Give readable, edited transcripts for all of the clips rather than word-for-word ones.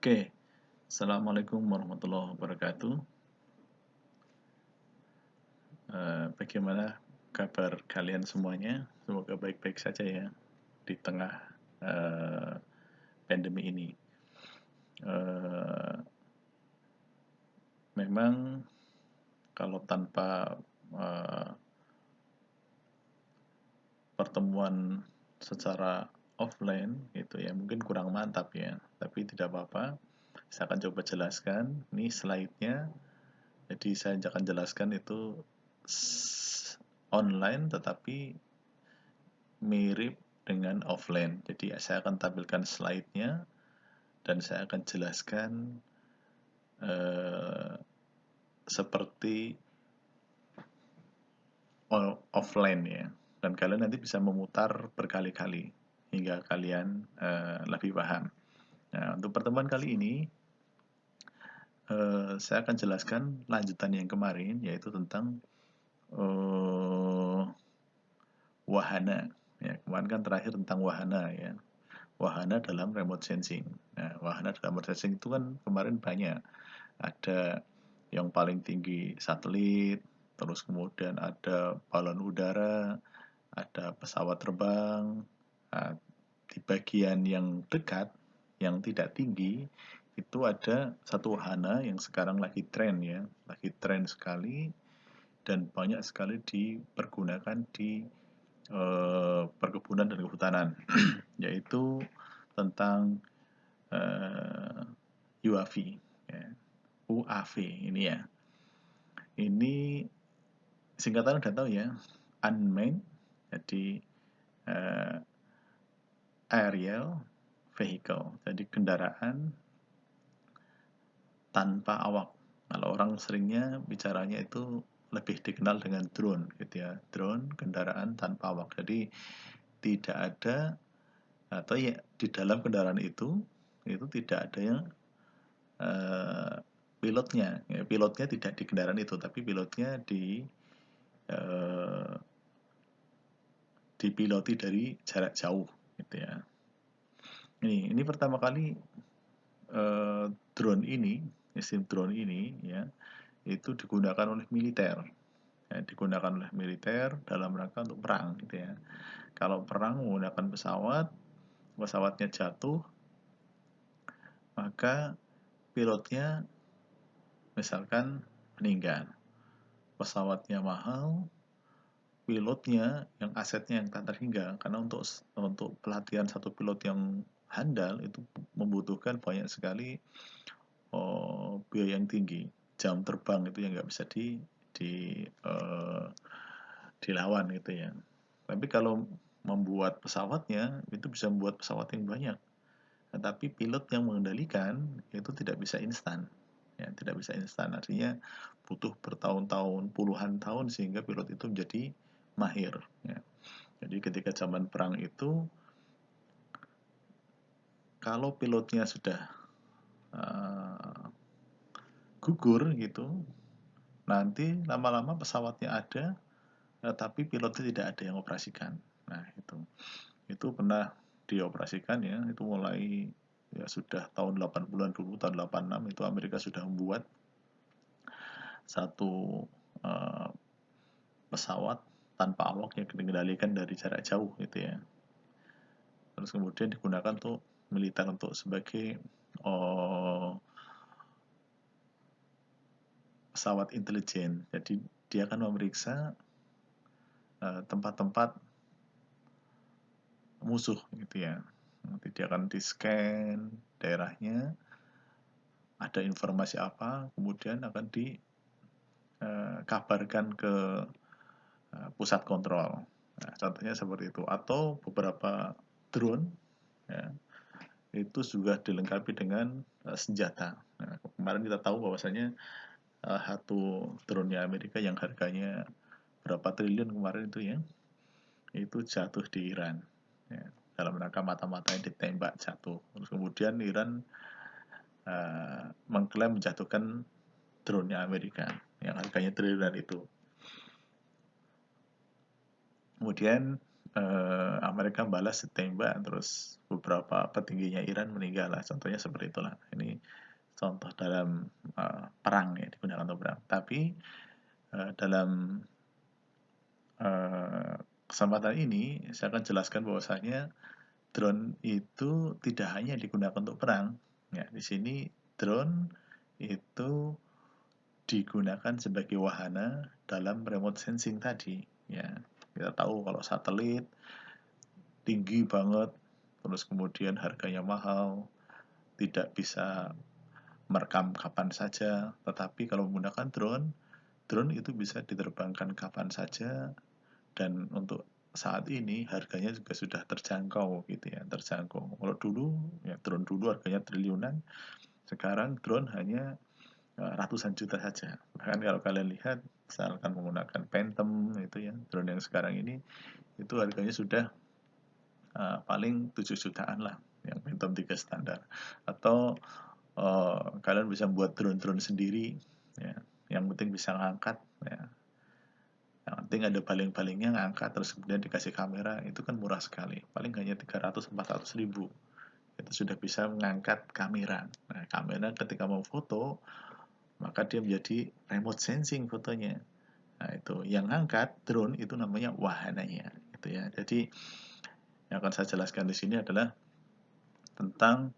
Oke, Assalamualaikum warahmatullahi wabarakatuh. Bagaimana kabar kalian semuanya? Semoga baik-baik saja ya di tengah eh, pandemi ini. Eh, Memang kalau tanpa eh, pertemuan secara offline gitu ya mungkin kurang mantap ya, tapi tidak apa-apa. Saya akan coba jelaskan. Ini slide-nya. Jadi saya akan jelaskan itu online tetapi mirip dengan offline. Jadi saya akan tampilkan slide-nya dan saya akan jelaskan eh, seperti offline ya. Dan kalian nanti bisa memutar berkali-kali hingga kalian lebih paham. Nah, untuk pertemuan kali ini saya akan jelaskan lanjutan yang kemarin, yaitu tentang wahana. Ya, kemarin kan terakhir tentang wahana ya. Wahana dalam remote sensing. Nah, wahana dalam remote sensing itu kan kemarin banyak. Ada yang paling tinggi satelit, terus kemudian ada balon udara, ada pesawat terbang. Nah, di bagian yang dekat, yang tidak tinggi, itu ada satu wahana yang sekarang lagi tren ya, lagi tren sekali dan banyak sekali dipergunakan di perkebunan dan kehutanan, yaitu tentang UAV, ya. UAV ini ya. Ini singkatan udah tahu ya, unmanned, jadi uh, aerial vehicle, jadi kendaraan tanpa awak. Kalau orang seringnya bicaranya itu lebih dikenal dengan drone gitu ya, drone kendaraan tanpa awak. Jadi tidak ada, atau ya di dalam kendaraan itu tidak ada yang pilotnya ya, pilotnya tidak di kendaraan itu tapi pilotnya eh, dipiloti dari jarak jauh gitu ya. Ini pertama kali drone ini, sistem drone ini ya, itu digunakan oleh militer ya, digunakan oleh militer dalam rangka untuk perang gitu ya. Kalau perang menggunakan pesawat, pesawatnya jatuh, maka pilotnya misalkan meninggal, pesawatnya mahal, pilotnya yang asetnya yang tak terhingga, karena untuk pelatihan satu pilot yang handal itu membutuhkan banyak sekali biaya yang tinggi, jam terbang itu yang nggak bisa di uh, dilawan gitu ya. Tapi kalau membuat pesawatnya itu bisa membuat pesawat yang banyak, tetapi pilot yang mengendalikan itu tidak bisa instan ya, tidak bisa instan, artinya butuh bertahun-tahun, puluhan tahun sehingga pilot itu menjadi mahir ya. Jadi ketika zaman perang itu kalau pilotnya sudah uh, gugur gitu, nanti lama-lama pesawatnya ada tapi pilotnya tidak ada yang operasikan. Nah itu pernah dioperasikan ya, itu mulai ya sudah tahun 80-an dulu, tahun 86 itu Amerika sudah membuat satu uh, pesawat tanpa awak yang dikendalikan dari jarak jauh gitu ya. Terus kemudian digunakan untuk militer, untuk sebagai oh, pesawat intelijen. Jadi dia akan memeriksa tempat-tempat musuh gitu ya. Nanti dia akan di-scan daerahnya, ada informasi apa, kemudian akan dikabarkan ke pusat kontrol. Nah, contohnya seperti itu. Atau beberapa drone ya, itu juga dilengkapi dengan senjata. Nah, kemarin kita tahu bahwasanya satu drone-nya Amerika yang harganya berapa triliun kemarin itu jatuh di Iran. Ya, dalam rangka mata-matanya ditembak jatuh. Terus kemudian Iran mengklaim menjatuhkan drone-nya Amerika yang harganya triliunan itu. Kemudian Amerika balas tembak, terus beberapa petingginya Iran meninggal lah, contohnya seperti itulah. Ini contoh dalam perang ya, digunakan untuk perang. Tapi dalam kesempatan ini saya akan jelaskan bahwasanya drone itu tidak hanya digunakan untuk perang. Ya, di sini drone itu digunakan sebagai wahana dalam remote sensing tadi. Ya, kita tahu kalau satelit tinggi banget, terus kemudian harganya mahal, tidak bisa merekam kapan saja. Tetapi kalau menggunakan drone, drone itu bisa diterbangkan kapan saja, dan untuk saat ini harganya juga sudah terjangkau gitu ya, terjangkau. Kalau dulu ya drone dulu harganya triliunan, sekarang drone hanya ratusan juta saja. Bahkan kalau kalian lihat, misalkan menggunakan Phantom itu ya, drone yang sekarang ini itu harganya sudah paling 7 jutaan lah, yang Phantom 3 standar. Atau kalian bisa buat drone-drone sendiri ya, yang penting bisa ngangkat ya. Yang penting ada baling-balingnya, ngangkat terus kemudian dikasih kamera, itu kan murah sekali, paling hanya 300-400 ribu itu sudah bisa mengangkat kamera. Nah, kamera ketika mau foto maka dia menjadi remote sensing fotonya. Nah, itu yang ngangkat drone itu namanya wahananya gitu ya. Jadi yang akan saya jelaskan di sini adalah tentang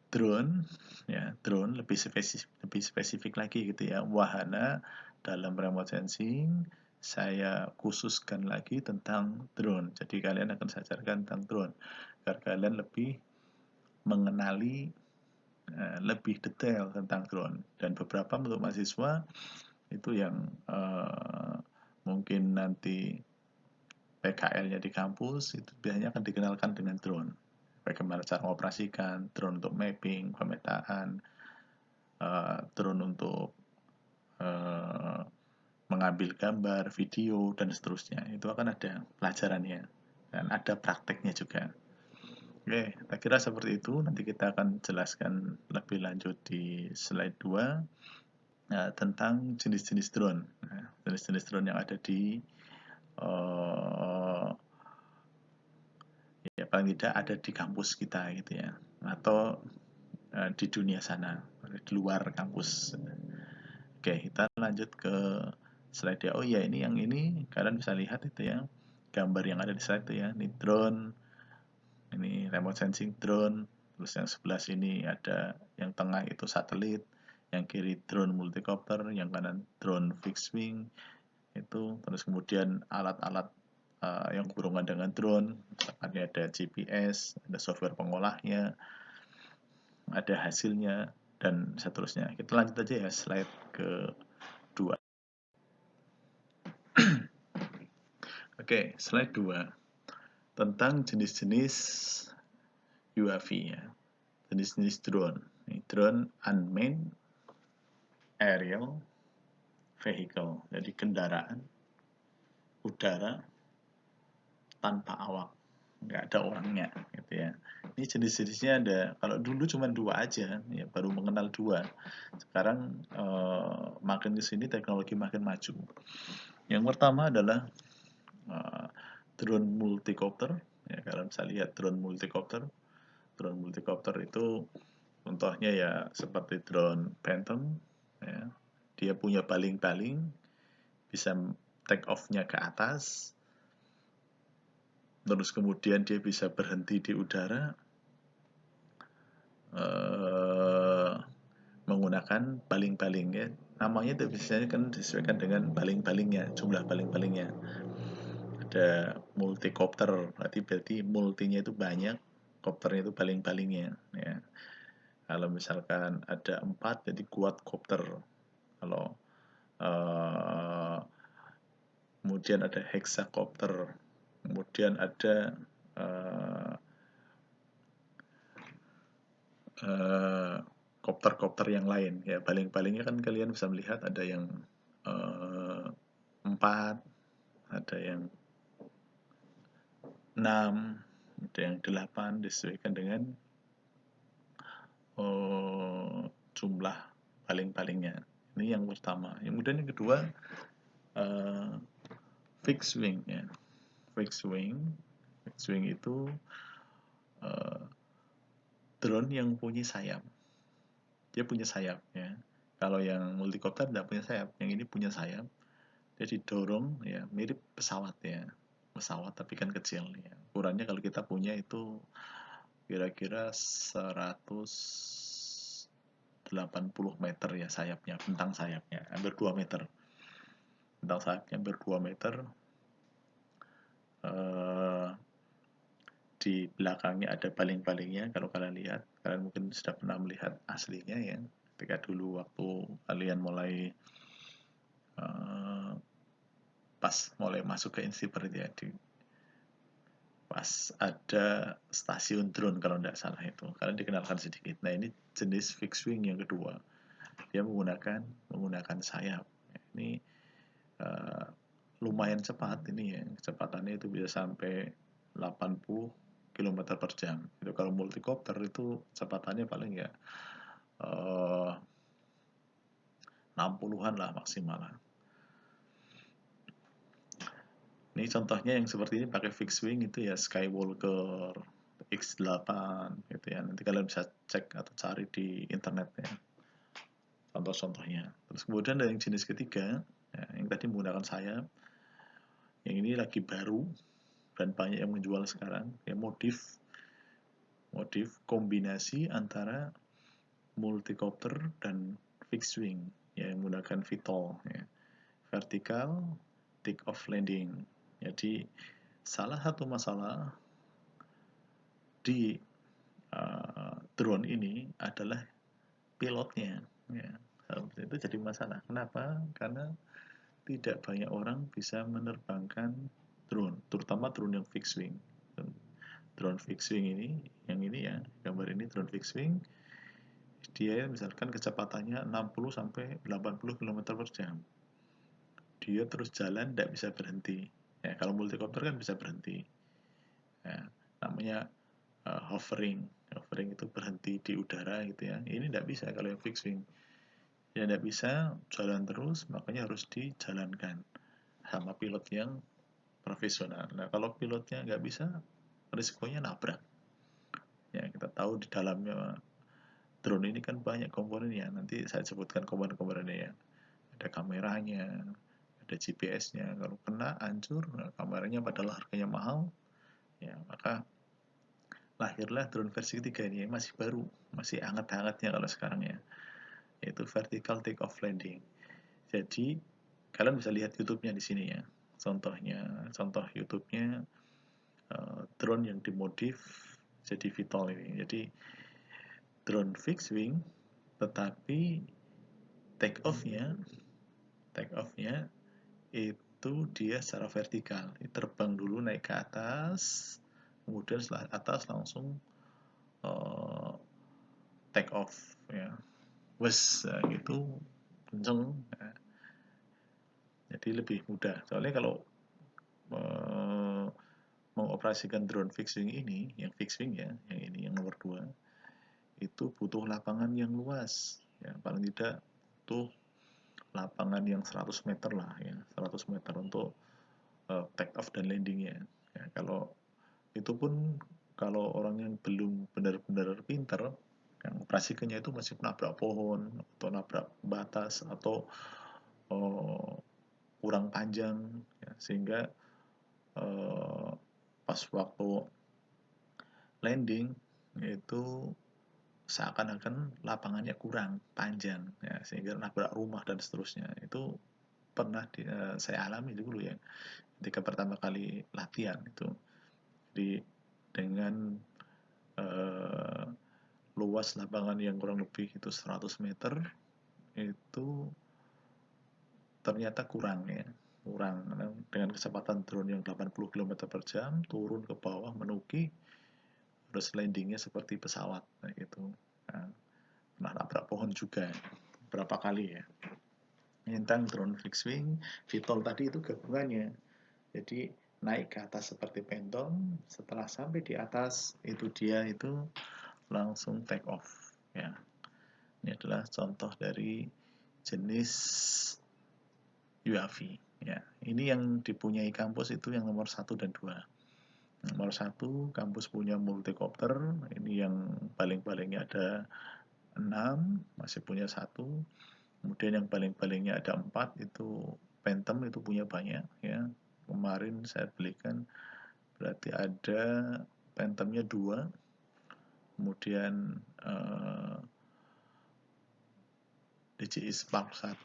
drone ya, drone lebih spesifik lagi gitu ya, wahana dalam remote sensing. Saya khususkan lagi tentang drone, jadi kalian akan saya ajarkan tentang drone agar kalian lebih mengenali lebih detail tentang drone. Dan beberapa untuk mahasiswa itu yang mungkin nanti PKL-nya di kampus itu biasanya akan dikenalkan dengan drone, bagaimana cara mengoperasikan drone untuk mapping, pemetaan, drone untuk mengambil gambar, video, dan seterusnya. Itu akan ada pelajarannya dan ada prakteknya juga. Oke, saya kira seperti itu. Nanti kita akan jelaskan lebih lanjut di slide 2 tentang jenis-jenis drone. Nah, jenis-jenis drone yang ada di ya paling tidak ada di kampus kita gitu ya, atau di dunia sana, di luar kampus. Oke, kita lanjut ke slide ya. Oh ya, ini yang ini kalian bisa lihat itu ya, gambar yang ada di slide itu ya. Ini drone, ini remote sensing drone. Terus yang sebelah sini ada, yang tengah itu satelit, yang kiri drone multicopter, yang kanan drone fixed wing itu. Terus kemudian alat-alat yang berhubungan dengan drone, ada GPS, ada software pengolahnya, ada hasilnya, dan seterusnya. Kita lanjut aja ya, slide ke-2. Oke, slide 2. Tentang jenis-jenis UAV ya. Jenis-jenis drone. Ini drone unmanned aerial vehicle. Jadi kendaraan udara tanpa awak, nggak ada orangnya gitu ya. Ini jenis-jenisnya ada, kalau dulu cuma 2 aja ya, baru mengenal 2. Sekarang makin kesini teknologi makin maju. Yang pertama adalah drone multicopter ya. Kalian bisa lihat drone multicopter. Drone multicopter itu contohnya ya seperti drone Phantom ya. Dia punya baling-baling, bisa take off-nya ke atas, terus kemudian dia bisa berhenti di udara menggunakan baling-baling ya. Namanya itu biasanya kan disesuaikan dengan baling-balingnya, jumlah baling-balingnya. Ada multicopter, berarti multinya itu banyak, kopternya itu baling-balingnya ya. Kalau misalkan ada 4 jadi quadcopter. Kalau kemudian ada hexacopter, kemudian ada kopter-kopter yang lain ya. Baling-balingnya kan kalian bisa melihat ada yang 4, ada yang 6, ada yang 8, disesuaikan dengan jumlah baling-balingnya. Ini yang pertama. Kemudian yang kedua fixed wing ya. fixed wing. Fixed wing itu drone yang punya sayap. Dia punya sayap ya. Kalau yang multicopter tidak punya sayap, yang ini punya sayap. Dia didorong ya, mirip pesawat ya. Pesawat tapi kan kecil ya. Ukurannya kalau kita punya itu kira-kira 180 meter ya sayapnya, bentang sayapnya, hampir 2 meter. Bentang sayapnya hampir 2 meter. Di belakangnya ada baling-balingnya. Kalau kalian lihat, kalian mungkin sudah pernah melihat aslinya ya, ketika dulu waktu kalian mulai pas mulai masuk ke Insiper ya, pas ada stasiun drone kalau tidak salah itu, kalian dikenalkan sedikit. Nah ini jenis fixed wing yang kedua, dia menggunakan sayap. Ini lumayan cepat ini ya, kecepatannya itu bisa sampai 80 km per jam. Itu kalau multicopter itu kecepatannya paling ya 60-an lah maksimal lah. Ini contohnya yang seperti ini pakai fixed wing itu ya Skywalker X8 gitu ya. Nanti kalian bisa cek atau cari di internet ya. Contoh-contohnya. Terus kemudian ada yang jenis ketiga, ya, yang tadi menggunakan sayap. Yang ini lagi baru dan banyak yang menjual sekarang, ya modif kombinasi antara multicopter dan fixed wing, ya menggunakan VTOL ya. Vertical take off landing. Jadi salah satu masalah di drone ini adalah pilotnya ya. Itu jadi masalah. Kenapa? Karena tidak banyak orang bisa menerbangkan drone, terutama drone yang fixed wing. Drone fixed wing ini, yang ini ya, gambar ini drone fixed wing, dia misalkan kecepatannya 60 sampai 80 km per jam. Dia terus jalan, tidak bisa berhenti. Ya, kalau multicopter kan bisa berhenti. Ya, namanya hovering. Hovering itu berhenti di udara gitu ya. Ini tidak bisa kalau yang fixed wing. Ya tidak bisa jalan terus, makanya harus dijalankan sama pilot yang profesional. Nah kalau pilotnya nggak bisa, risikonya nabrak. Ya kita tahu di dalamnya drone ini kan banyak komponennya. Nanti saya sebutkan komponen-komponennya ya. Ada kameranya, ada GPS-nya. Kalau kena hancur, nah, kameranya padahal harganya mahal, ya maka lahirlah drone versi ketiga ini masih baru, masih hangat-hangatnya kalau sekarang ya, yaitu vertical take off landing. Jadi kalian bisa lihat YouTube-nya di sini ya. Contoh YouTube-nya drone yang dimodif jadi VTOL ini. Jadi drone fixed wing, tetapi take off-nya itu dia secara vertikal. Terbang dulu naik ke atas, kemudian setelah atas langsung take off ya. Wes gitu kenceng. Nah, jadi lebih mudah. Soalnya kalau mengoperasikan drone fixed wing ini, yang fixed wing ya, yang ini yang nomor 2, itu butuh lapangan yang luas. Ya, paling tidak butuh lapangan yang 100 meter lah ya, 100 meter untuk take off dan landingnya. Ya, kalau itu pun kalau orang yang belum benar-benar pinter, yang operasikannya itu masih nabrak pohon atau nabrak batas atau kurang panjang ya, sehingga pas waktu landing itu seakan-akan lapangannya kurang panjang ya, sehingga nabrak rumah dan seterusnya. Itu pernah saya alami dulu ya ketika pertama kali latihan itu dengan luas lapangan yang kurang lebih itu 100 meter itu ternyata kurang ya, kurang dengan kecepatan drone yang 80 km per jam turun ke bawah menuki, terus landingnya seperti pesawat gitu. Nah, pernah nabrak pohon juga berapa kali ya. Tentang drone fixed wing, VTOL tadi itu gabungannya. Jadi naik ke atas seperti pentol, setelah sampai di atas itu dia itu langsung take off ya. Ini adalah contoh dari jenis UAV Ya, ini yang dipunyai kampus itu yang nomor 1 dan 2. Nomor 1 kampus punya multicopter, ini yang paling-palingnya ada 6, masih punya 1. Kemudian yang paling-palingnya ada 4, itu Phantom itu punya banyak ya. Kemarin saya belikan berarti ada Phantomnya 2, kemudian DJI Spark 1,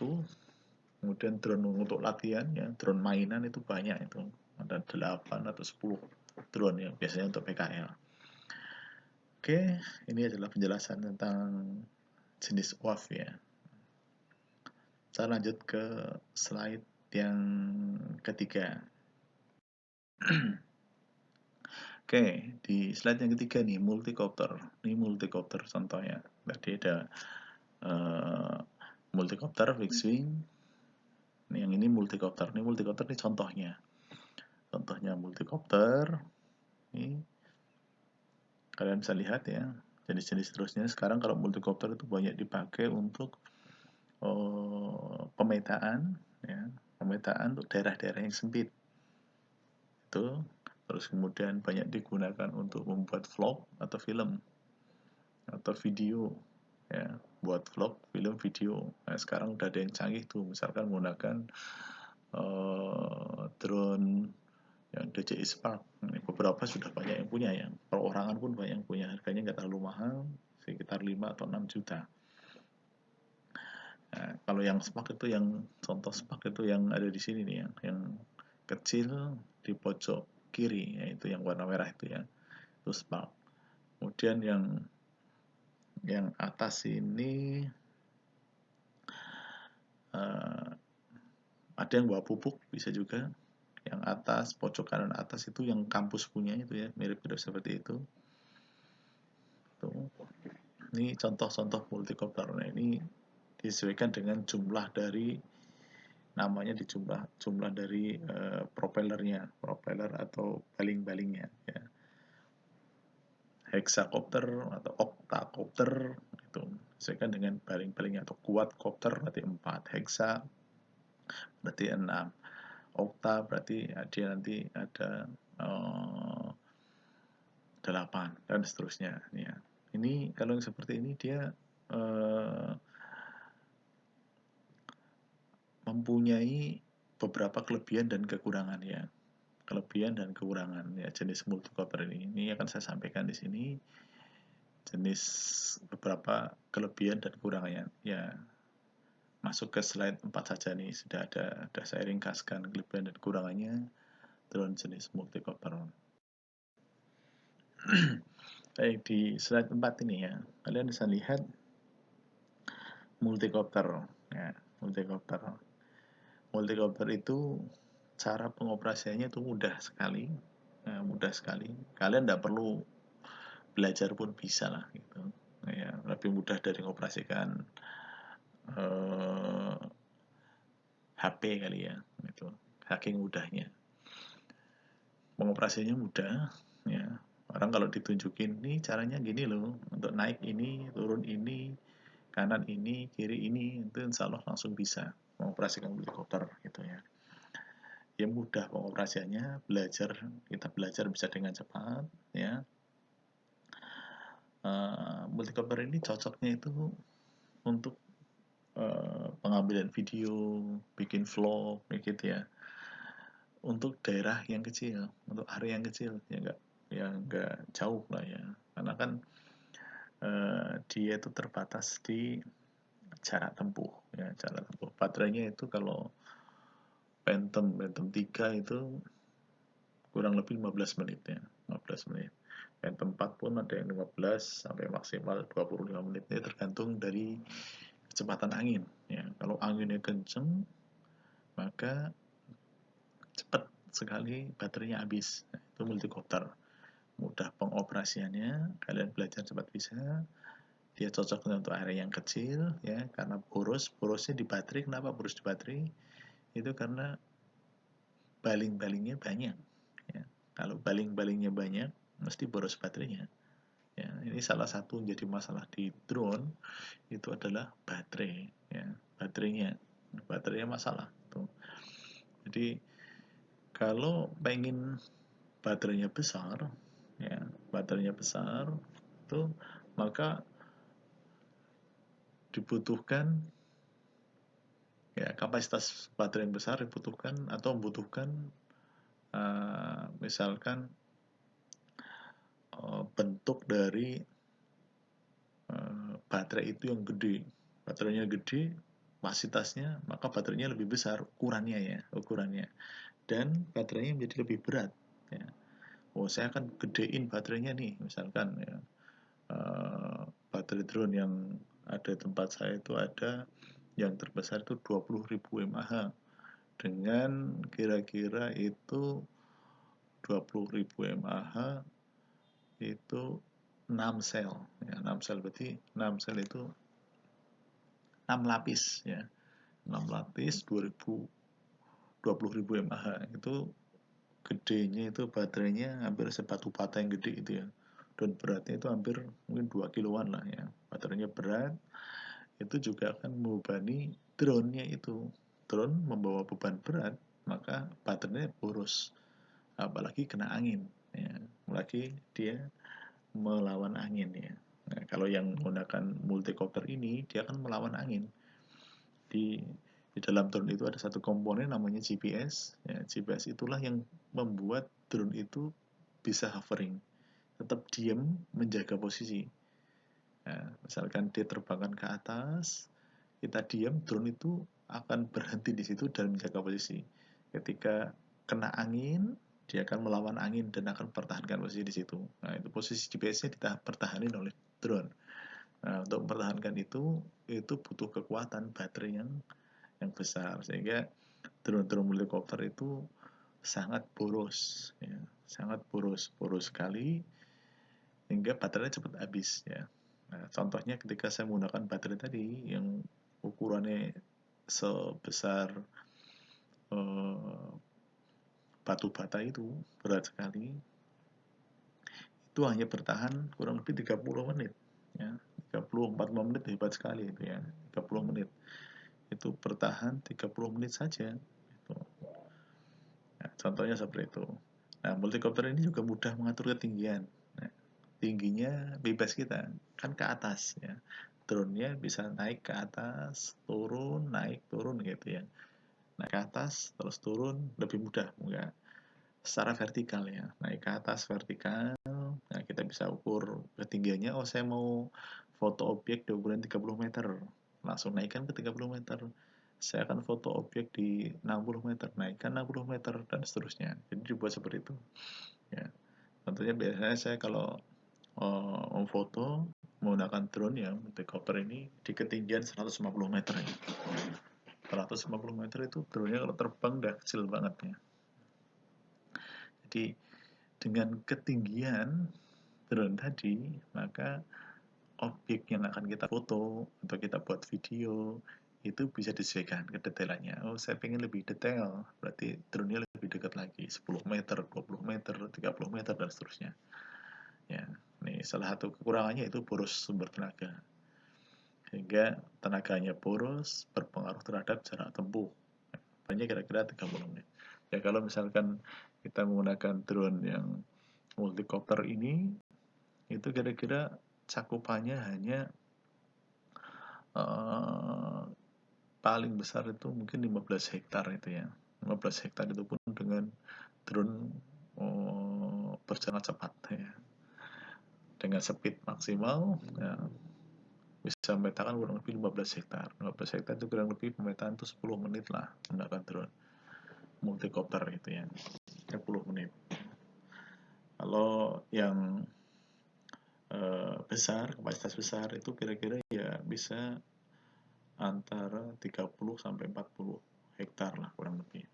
kemudian drone untuk latihan ya, drone mainan itu banyak itu, ada 8 atau 10 drone ya, biasanya untuk PKL. Oke, ini adalah penjelasan tentang jenis WAV ya. Saya lanjut ke slide yang ketiga. Oke, di slide yang ketiga nih, multicopter. Ini multicopter contohnya. Tadi ada multicopter, fixed wing. Yang ini multicopter. Ini multicopter ini contohnya. Contohnya multicopter. Ini kalian bisa lihat ya, jenis-jenis terusnya. Sekarang kalau multicopter itu banyak dipakai untuk pemetaan, ya, pemetaan untuk daerah-daerah yang sempit. Itu terus kemudian banyak digunakan untuk membuat vlog atau film atau video ya, buat vlog, film, video. Nah, sekarang udah ada yang canggih tuh, misalkan menggunakan drone yang DJI Spark. Ini beberapa sudah banyak yang punya ya, perorangan pun banyak yang punya, harganya nggak terlalu mahal, sekitar 5 atau 6 juta. Nah, kalau yang Spark itu, yang contoh Spark itu yang ada di sini nih, yang kecil di pojok kiri, yaitu yang warna merah itu ya, itu Spark. Kemudian yang atas ini ada yang bawa pupuk bisa juga. Yang atas, pojok kanan atas itu yang kampus punya itu ya, mirip-mirip seperti itu. Tuh. Ini contoh-contoh multicopter. Nah, ini disesuaikan dengan jumlah dari namanya, di jumlah dari propellernya, propeller atau baling-balingnya ya. Hexacopter atau octacopter itu disesuaikan dengan baling-balingnya, atau quadcopter berarti 4, hexa berarti 6, octa berarti dia nanti ada 8 dan seterusnya ya. Ini kalau yang seperti ini dia mempunyai beberapa kelebihan dan kekurangan ya. Kelebihan dan kekurangan ya jenis multicopter ini. Ini akan saya sampaikan di sini jenis beberapa kelebihan dan kekurangannya. Ya, masuk ke slide 4 saja nih, sudah saya ringkaskan kelebihan dan kekurangannya drone jenis multicopter. Baik, di slide 4 ini ya, kalian bisa lihat multicopter ya, multicopter. Multicopter itu cara pengoperasiannya itu mudah sekali, ya, mudah sekali. Kalian tidak perlu belajar pun bisa lah gitu. Ya, lebih mudah dari mengoperasikan HP kali ya, itu saking mudahnya. Pengoperasiannya mudah, ya. Orang kalau ditunjukin nih caranya gini loh, untuk naik ini, turun ini, kanan ini, kiri ini, itu insya Allah langsung bisa mengoperasikan helikopter gitu ya. Ya mudah pengoperasiannya, kita belajar bisa dengan cepat ya. Multicopter ini cocoknya itu untuk pengambilan video, bikin vlog gitu ya, untuk daerah yang kecil, untuk area yang kecil ya nggak jauh lah ya, karena kan dia itu terbatas di jarak tempuh ya, jarak tempuh. Baterainya itu kalau Phantom 3 itu kurang lebih 15 menit ya, 15 menit. Phantom 4 pun ada yang 15 sampai maksimal 25 menit, ini tergantung dari kecepatan angin ya. Kalau anginnya kenceng maka cepat sekali baterainya habis. Nah, itu multicopter, mudah pengoperasiannya, kalian belajar cepat bisa. Dia cocok untuk area yang kecil ya, karena borosnya di baterai. Kenapa boros di baterai? Itu karena baling-balingnya banyak ya. Kalau baling-balingnya banyak mesti boros baterainya ya. Ini salah satu menjadi masalah di drone, itu adalah baterai ya, baterainya masalah tuh. Jadi kalau pengen baterainya besar, ya baterainya besar itu, maka dibutuhkan ya kapasitas baterai yang besar dibutuhkan atau membutuhkan misalkan bentuk dari baterai itu yang gede, baterainya gede, kapasitasnya, maka baterainya lebih besar ukurannya, dan baterainya menjadi lebih berat. Ya. Oh, saya akan gedein baterainya nih, misalkan ya, baterai drone yang ada di tempat saya itu ada yang terbesar itu 20.000 mAh dengan kira-kira itu 20.000 mAh itu 6 sel ya, 6 sel berarti 6 sel itu 6 lapis ya, 6 lapis 20.000 mAh itu gedenya itu baterainya hampir sebatu bata yang gede itu ya, dan beratnya itu hampir mungkin 2 kiloan lah ya, baterainya berat. Itu juga akan membebani drone-nya itu, drone membawa beban berat maka baterainya boros, apalagi kena angin ya, apalagi dia melawan angin ya. Nah, kalau yang menggunakan multicopter ini dia akan melawan angin. Di dalam drone itu ada satu komponen namanya GPS. Ya, GPS itulah yang membuat drone itu bisa hovering, tetap diam menjaga posisi. Nah, misalkan dia terbangkan ke atas, kita diam, drone itu akan berhenti di situ dan menjaga posisi. Ketika kena angin, dia akan melawan angin dan akan mempertahankan posisi di situ. Nah, itu posisi GPS-nya dipertahankan oleh drone. Nah, untuk mempertahankan itu butuh kekuatan baterai yang besar, sehingga drone-drone multicopter itu sangat boros, ya, sangat boros sekali, hingga baterainya cepat habis ya. Nah, contohnya ketika saya menggunakan baterai tadi yang ukurannya sebesar batu bata itu, berat sekali, itu hanya bertahan kurang lebih 30 menit ya, 30-40 menit, hebat sekali itu ya, 30 menit itu bertahan 30 menit saja itu. Nah, contohnya seperti itu. Nah, multicopter ini juga mudah mengatur ketinggian. Nah, tingginya bebas kita, kan ke atas ya, drone-nya bisa naik ke atas, turun, naik, turun gitu ya. Naik ke atas terus turun lebih mudah, enggak secara vertikal ya, naik ke atas vertikal. Nah, kita bisa ukur ketinggiannya, oh saya mau foto objek di ukuran 30 meter, langsung naikkan ke 30 meter. Saya akan foto objek di 60 meter, naikkan 60 meter, dan seterusnya. Jadi dibuat seperti itu ya. Tentunya biasanya saya kalau memfoto menggunakan drone ya, multicopter ini di ketinggian 150 meter ya. 150 meter itu drone-nya kalau terbang udah kecil banget ya. Jadi dengan ketinggian drone tadi, maka objek yang akan kita foto atau kita buat video itu bisa disesuaikan kedetailannya. Oh, saya pengen lebih detail, berarti drone-nya lebih dekat lagi, 10 meter, 20 meter, 30 meter, dan seterusnya. Ya, nih salah satu kekurangannya itu boros sumber tenaga. Sehingga tenaganya boros, berpengaruh terhadap jarak tempuh. Hanya kira-kira 30 menit. Ya, kalau misalkan kita menggunakan drone yang multicopter ini, itu kira-kira cakupannya hanya paling besar itu mungkin 15 hektar itu ya. 15 hektar itu pun dengan drone berjalan cepat ya. Dengan speed maksimal ya, bisa memetakan kurang lebih 15 hektar. 15 hektar itu kurang lebih pemetaan itu 10 menit lah menggunakan drone multicopter itu ya. 10 menit. Kalau yang besar, kapasitas besar itu kira-kira ya bisa antara 30 sampai 40 hektar lah kurang lebih.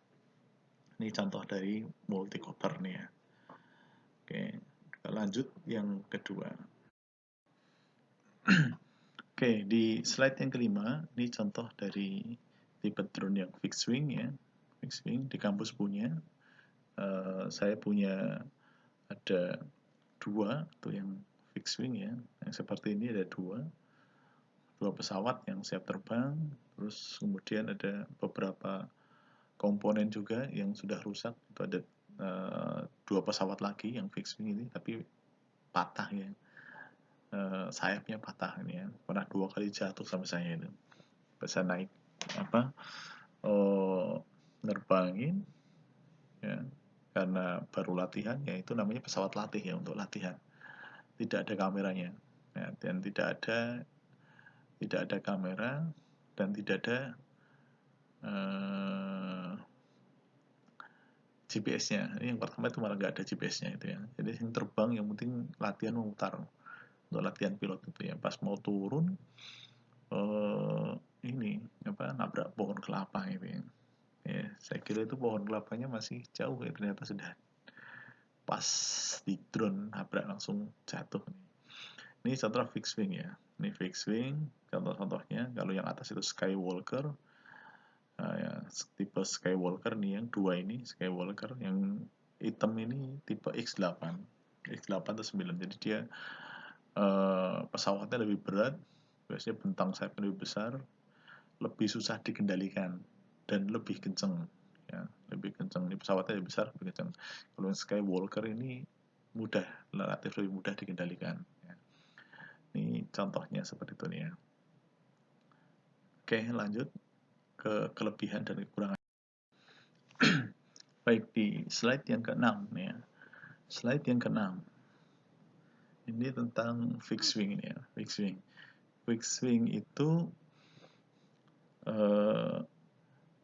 Ini contoh dari multicopter nih ya. Oke, kita lanjut yang kedua. Oke, di slide yang kelima, ini contoh dari tipe drone yang fixed wing ya. Fixed wing di kampus punya. Saya punya ada 2 tuh yang fixed wing ya. Yang seperti ini ada 2 pesawat yang siap terbang. Terus kemudian ada beberapa komponen juga yang sudah rusak. Itu ada 2 pesawat lagi yang fixed wing ini, tapi patah ya. Sayapnya patah ini ya. Pernah 2 kali jatuh sama saya itu. Bisa naik nerbangin ya, karena baru latihan ya, itu namanya pesawat latih ya, untuk latihan. Tidak ada kameranya ya, dan tidak ada kamera dan tidak ada GPS-nya. Ini yang pertama itu malah nggak ada GPS-nya itu ya. Jadi yang terbang yang penting latihan memutar, untuk latihan pilot itu ya. Pas mau turun ini nabrak pohon kelapa gitu ya. Ya, saya kira itu pohon kelapanya masih jauh ya, ternyata sudah pas di drone nabrak langsung jatuh. Ini contoh fixed wing ya. Ini fixed wing, contoh-contohnya. Kalau yang atas itu Skywalker, ya, tipe Skywalker nih, yang 2 ini Skywalker, yang hitam ini tipe X8 atau 9. Jadi dia pesawatnya lebih berat, biasanya bentang sayapnya lebih besar, lebih susah dikendalikan, dan lebih kenceng ya, lebih kenceng. Ini pesawatnya lebih besar, lebih kenceng. Kalau yang Skywalker ini mudah, relatif lebih mudah dikendalikan ya. Ini contohnya seperti itu nih ya. Oke, lanjut ke kelebihan dan kekurangan. Baik, di slide yang ke-6 nih ya. Slide yang ke-6. Ini tentang fixed wing ini ya, fixed wing. Fixed wing itu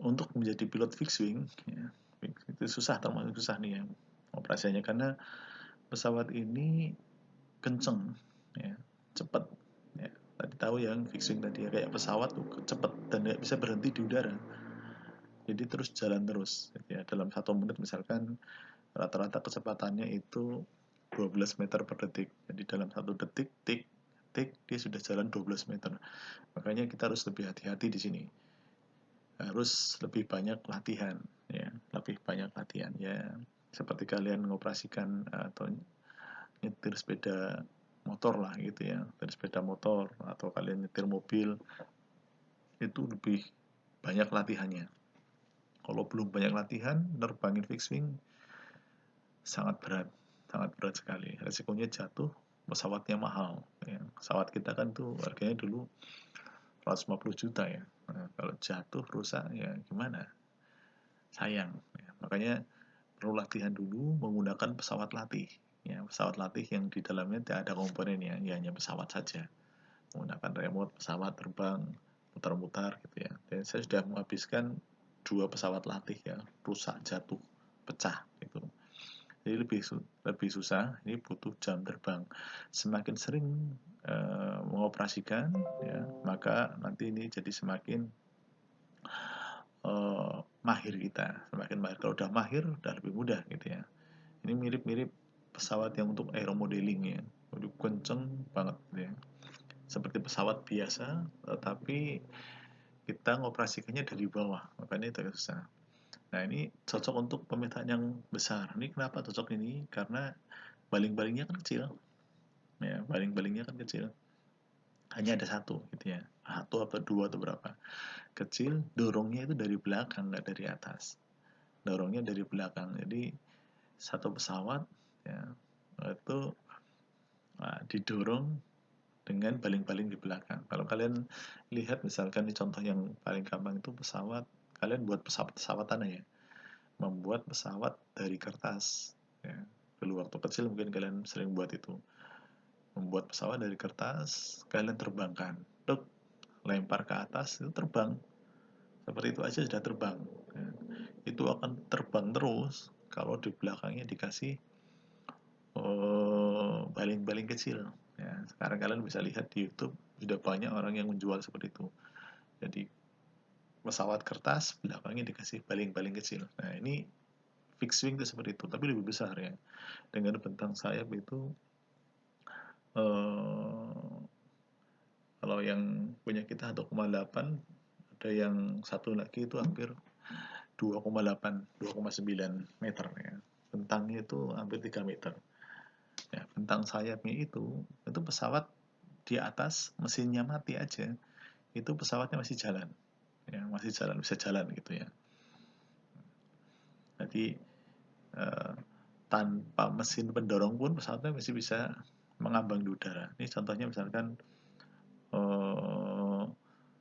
untuk menjadi pilot fixed wing ya, itu susah, termasuk susah nih ya operasinya, karena pesawat ini kenceng ya, cepat ya. Tadi tahu yang fixed wing tadi ya, kayak pesawat tuh cepat dan nggak bisa berhenti di udara. Jadi terus jalan terus ya, dalam 1 menit misalkan rata-rata kecepatannya itu 12 meter per detik. Jadi dalam 1 detik tik dia sudah jalan 12 meter. Makanya kita harus lebih hati-hati di sini. Harus lebih banyak latihan ya, lebih banyak latihan ya. Seperti kalian mengoperasikan atau nyetir sepeda motor lah gitu ya, nyetir sepeda motor atau kalian nyetir mobil, itu lebih banyak latihannya. Kalau belum banyak latihan, nerbangin fixed wing sangat berat sekali. Resikonya jatuh, pesawatnya mahal ya. Pesawat kita kan tuh harganya dulu 150 juta ya. Nah, kalau jatuh rusak ya gimana, sayang ya. Makanya perlu latihan dulu menggunakan pesawat latih ya, pesawat latih yang di dalamnya tidak ada komponennya ya, hanya pesawat saja, menggunakan remote pesawat terbang mutar-mutar gitu ya. Dan saya sudah menghabiskan 2 pesawat latih ya, rusak, jatuh, pecah gitu. Jadi lebih susah, ini butuh jam terbang. Semakin sering mengoperasikan ya, maka nanti ini jadi semakin mahir kita, semakin mahir. Kalau udah mahir udah lebih mudah gitu ya. Ini mirip-mirip pesawat yang untuk aeromodeling ya, udah kenceng banget gitu ya, seperti pesawat biasa, tetapi kita ngoperasikannya dari bawah, makanya itu agak susah. Nah, ini cocok untuk pemetaan yang besar. Ini kenapa cocok ini? Karena baling-balingnya kan kecil ya, baling-balingnya kan kecil, hanya ada 1 gitu ya, 1 atau 2 atau berapa, kecil. Dorongnya itu dari belakang, nggak dari atas, dorongnya dari belakang. Jadi satu pesawat ya itu didorong dengan baling-baling di belakang. Kalau kalian lihat misalkan di contoh yang paling gampang itu pesawat, kalian buat pesawat tanah ya, membuat pesawat dari kertas ya. Dulu waktu kecil mungkin kalian sering buat itu, membuat pesawat dari kertas, kalian terbangkan, duk, lempar ke atas, itu terbang. Seperti itu aja sudah terbang ya. Itu akan terbang terus kalau di belakangnya dikasih baling-baling kecil ya. Sekarang kalian bisa lihat di YouTube, sudah banyak orang yang menjual seperti itu. Jadi pesawat kertas belakangnya dikasih baling-baling kecil. Nah, ini fixed wing itu seperti itu, tapi lebih besar ya, dengan bentang sayap itu kalau yang punya kita 1,8, ada yang satu lagi itu hampir 2,8, 2,9 meter ya. Bentangnya itu hampir 3 meter. Ya, bentang sayapnya itu pesawat di atas mesinnya mati aja, itu pesawatnya masih jalan ya, masih jalan, bisa jalan gitu ya. Jadi tanpa mesin pendorong pun pesawatnya masih bisa mengambang di udara. Ini contohnya misalkan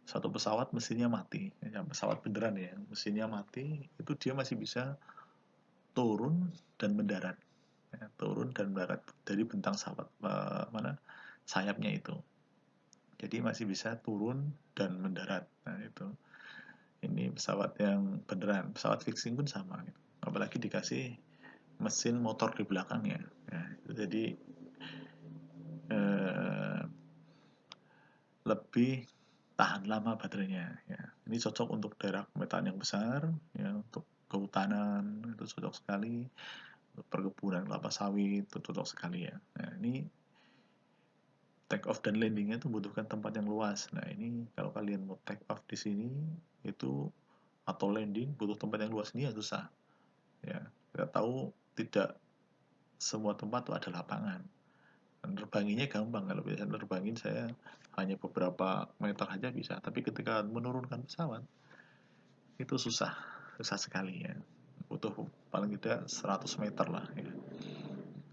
satu pesawat mesinnya mati, ya, pesawat beneran ya, mesinnya mati, itu dia masih bisa turun dan mendarat, ya, turun dan mendarat dari bentang sayapnya itu. Jadi masih bisa turun dan mendarat. Nah itu, ini pesawat yang beneran. Pesawat fixing pun sama. Gitu. Apalagi dikasih mesin motor di belakangnya. Ya, jadi lebih tahan lama baterainya. Ya. Ini cocok untuk daerah pemetaan yang besar, ya, untuk kehutanan itu cocok sekali, untuk perkebunan kelapa sawit itu cocok sekali ya. Nah, ini take off dan landingnya itu butuhkan tempat yang luas. Nah, ini kalau kalian mau take off di sini itu atau landing butuh tempat yang luas, ini yang susah. Ya, kita tahu tidak semua tempat itu ada lapangan. Nerbanginnya gampang, kalau biasa nerbangin saya hanya beberapa meter aja bisa, tapi ketika menurunkan pesawat itu susah sekali ya, butuh paling tidak 100 meter lah ya.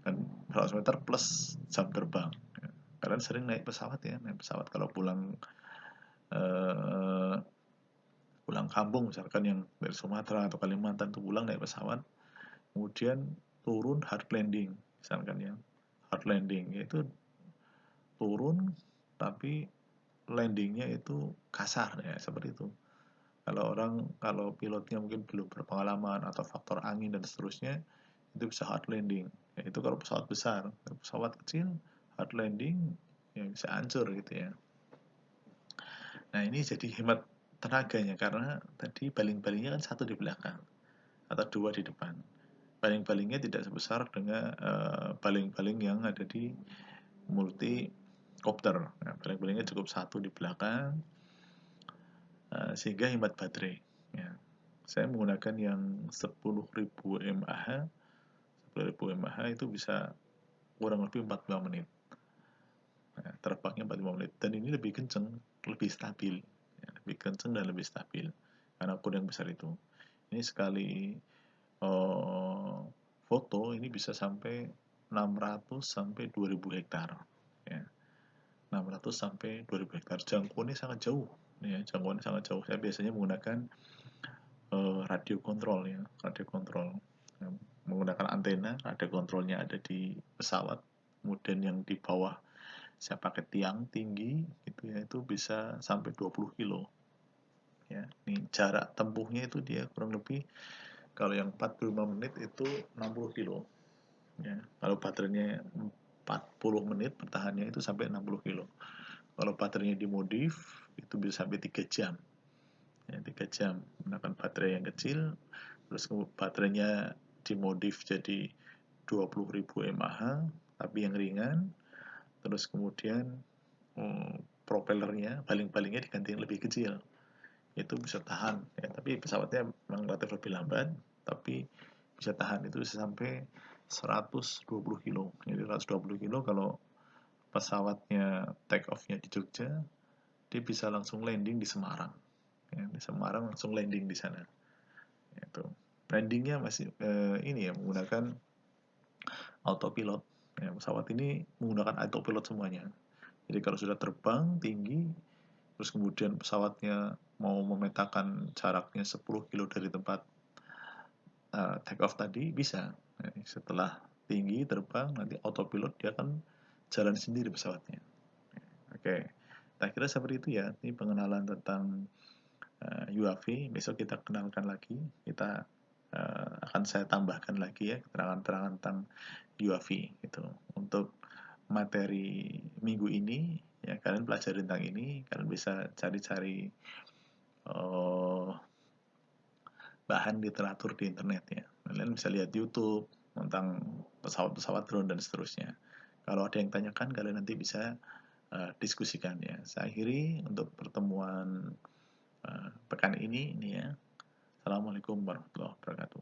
Dan 100 meter plus jam terbang ya. Kalian sering naik pesawat ya, naik pesawat kalau eh, pulang kampung misalkan yang dari Sumatera atau Kalimantan tuh pulang naik pesawat, kemudian turun hard landing misalkan ya, hard landing yaitu turun tapi landingnya itu kasar ya, seperti itu. Kalau pilotnya mungkin belum berpengalaman atau faktor angin dan seterusnya, itu bisa hard landing ya. Itu kalau pesawat besar. Kalau pesawat kecil hard landing ya bisa hancur gitu ya. Nah ini jadi hemat tenaganya, karena tadi baling-balingnya kan satu di belakang atau dua di depan. Baling-balingnya tidak sebesar dengan baling-baling yang ada di multi kopter. Nah, baling-balingnya cukup satu di belakang, sehingga hemat baterai ya. Saya menggunakan yang 10.000 mAh. 10.000 mAh itu bisa kurang lebih 45 menit. Nah, terbangnya 45 menit, dan ini lebih kenceng, lebih stabil ya, lebih kenceng dan lebih stabil karena ukuran yang besar itu. Ini sekali foto ini bisa sampai 600 sampai 2000 hektar ya. 600 sampai 2000 hektar, jangkauannya sangat jauh ya, jangkauannya sangat jauh. Saya biasanya menggunakan radio kontrol ya, radio kontrol ya, menggunakan antena. Radio kontrolnya ada di pesawat, kemudian yang di bawah saya pakai tiang tinggi gitu ya, itu bisa sampai 20 kilo ya. Ini jarak tempuhnya itu dia kurang lebih, kalau yang 45 menit itu 60 kilo ya. Kalau baterainya 40 menit bertahannya itu sampai 60 kilo. Kalau baterainya dimodif itu bisa sampai 3 jam ya, 3 jam menggunakan baterai yang kecil. Terus baterainya dimodif jadi 20.000 mAh tapi yang ringan. Terus kemudian propellernya, baling-balingnya diganti yang lebih kecil, itu bisa tahan ya. Tapi pesawatnya memang relatif lebih lambat, tapi bisa tahan, itu bisa sampai 120 kilo. Jadi 120 kilo kalau pesawatnya take off-nya di Jogja, dia bisa langsung landing di Semarang ya. Di Semarang langsung landing di sana itu. Landingnya masih ini ya, menggunakan autopilot ya. Pesawat ini menggunakan autopilot semuanya. Jadi kalau sudah terbang tinggi, terus kemudian pesawatnya mau memetakan jaraknya 10 kilo dari tempat take off tadi, bisa. Nah, setelah tinggi terbang, nanti autopilot dia akan jalan sendiri pesawatnya. Oke, saya kira seperti itu ya. Ini pengenalan tentang UAV. Besok kita kenalkan lagi. Kita akan saya tambahkan lagi ya keterangan-keterangan tentang UAV itu. Untuk materi minggu ini ya, kalian pelajari tentang ini, kalian bisa cari-cari bahan literatur di internet ya. Kalian bisa lihat YouTube tentang pesawat-pesawat drone dan seterusnya. Kalau ada yang tanyakan, kalian nanti bisa diskusikan ya. Saya akhiri untuk pertemuan pekan ini ya. Assalamualaikum warahmatullahi wabarakatuh.